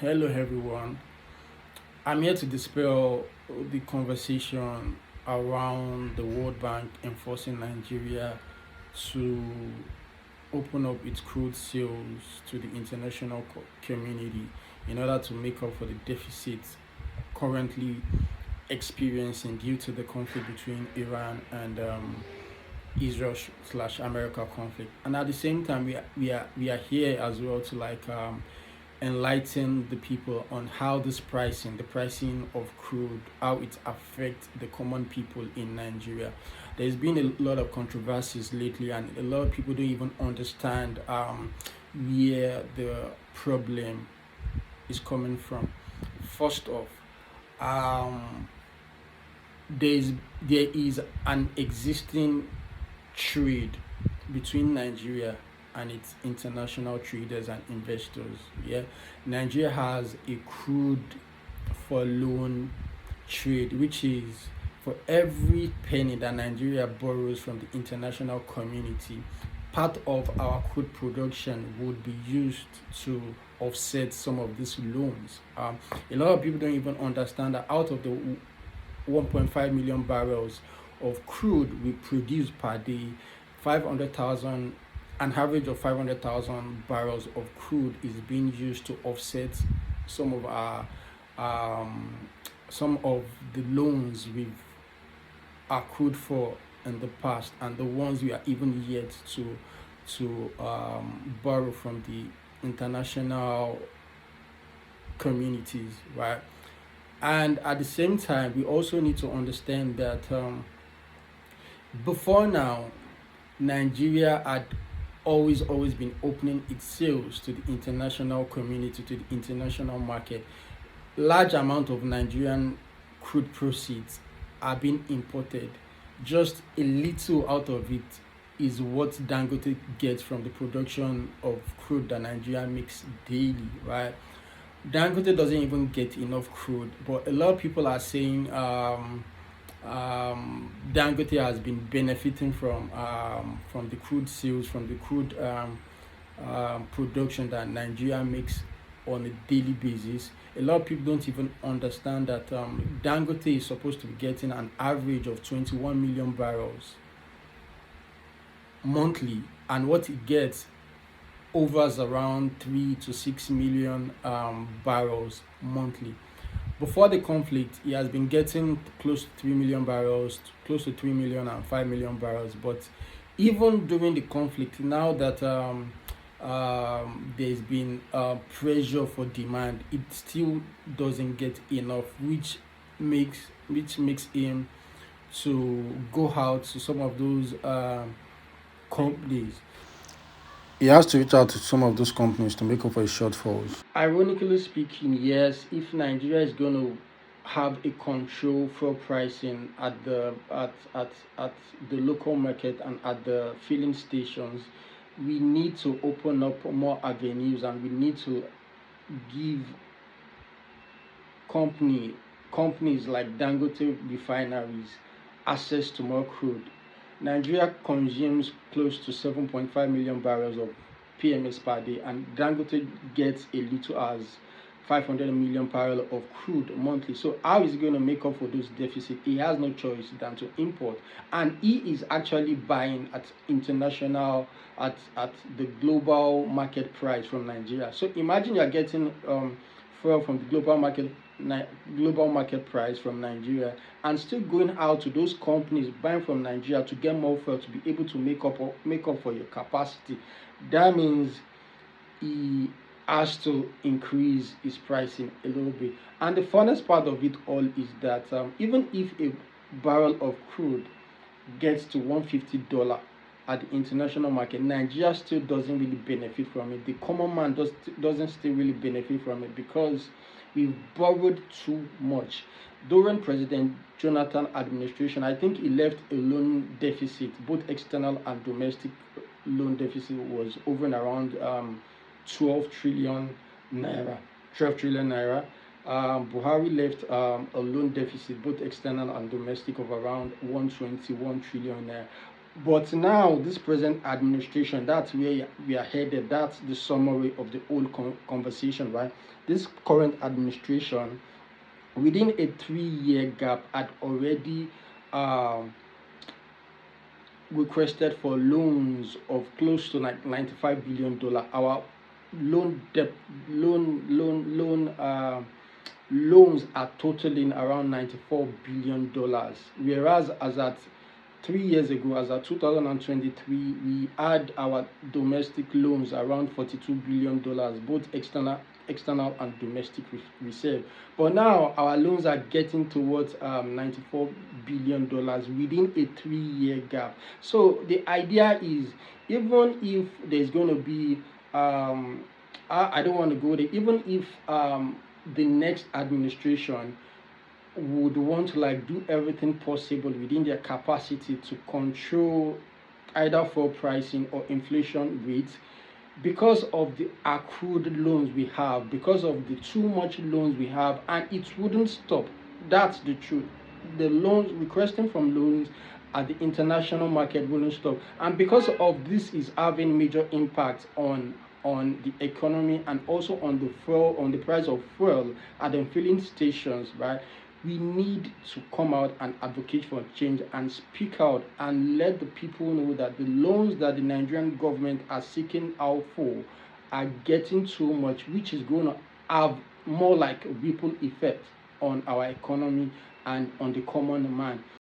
Hello, everyone. I'm here to dispel the conversation around the World Bank enforcing Nigeria to open up its crude sales to the international community in order to make up for the deficit currently experiencing due to the conflict between Iran and Israel slash America conflict. And at the same time, we are here as well to enlighten the people on how the pricing of crude, how it affects the common people in Nigeria. There's been a lot of controversies lately, and a lot of people don't even understand where the problem is coming from. First off, um, there is an existing trade between Nigeria and its international traders and investors. Yeah, Nigeria has a crude for loan trade, which is for every penny that Nigeria borrows from the international community, part of our crude production would be used to offset some of these loans. A lot of people don't even understand that out of the 1.5 million barrels of crude we produce per day, 500,000, an average of 500,000 barrels of crude is being used to offset some of our um, some of the loans we've accrued for in the past and the ones we are even yet to borrow from the international communities, right? And at the same time, we also need to understand that before now, Nigeria had always been opening its sales to the international community, to the international market. Large amount of Nigerian crude proceeds are being imported. Just a little out of it is what Dangote gets from the production of crude that Nigeria makes daily, right? Dangote doesn't even get enough crude, but a lot of people are saying Dangote has been benefiting from the crude sales, from the crude production that Nigeria makes on a daily basis. A lot of people don't even understand that Dangote is supposed to be getting an average of 21 million barrels monthly, and what it gets overs around 3 to 6 million barrels monthly. Before the conflict, he has been getting close to 3 million barrels, close to 3 million and 5 million barrels. But even during the conflict, now that there's been pressure for demand, it still doesn't get enough, makes which makes him to go out to some of those companies. He has to reach out to some of those companies to make up for his shortfalls. Ironically speaking, yes, if Nigeria is going to have a control for pricing at the local market and at the filling stations, we need to open up more avenues, and we need to give company companies like Dangote refineries access to more crude. Nigeria consumes close to 7.5 million barrels of PMS per day, and Dangote gets a little as 500 million barrel of crude monthly. So how is he going to make up for those deficits? He has no choice than to import, and he is actually buying at international at the global market price from Nigeria. So imagine you're getting fuel from the global market price from Nigeria, and still going out to those companies buying from Nigeria to get more fuel to be able to make up for your capacity. That means he has to increase his pricing a little bit. And the funnest part of it all is that even if a barrel of crude gets to $150 at the international market, Nigeria still doesn't really benefit from it. The common man doesn't still really benefit from it because we've borrowed too much. During President Jonathan administration, I think he left a loan deficit, both external and domestic loan deficit was over and around 12 trillion naira. 12 trillion naira. Buhari left a loan deficit, both external and domestic, of around 121 trillion naira. But now, this present administration, that's where we are headed. That's the summary of the whole conversation, right? This current administration, within a 3 year gap, had already um, requested for loans of close to like $95 billion. Our loan debt, loans are totaling around $94 billion, whereas as at 3 years ago, as at 2023, we had our domestic loans around $42 billion, both external and domestic reserve. But now our loans are getting towards $94 billion within a 3 year gap. So the idea is, even if there's going to be I don't want to go there, even if the next administration would want to like do everything possible within their capacity to control either for pricing or inflation rates, because of the accrued loans we have, because of the too much loans we have, and it wouldn't stop. That's the truth. The loans, requesting from loans at the international market wouldn't stop, and because of this is having major impact on the economy, and also on the fuel, on the price of fuel at the filling stations, right? We need to come out and advocate for change and speak out and let the people know that the loans that the Nigerian government are seeking out for are getting too much, which is going to have more like a ripple effect on our economy and on the common man.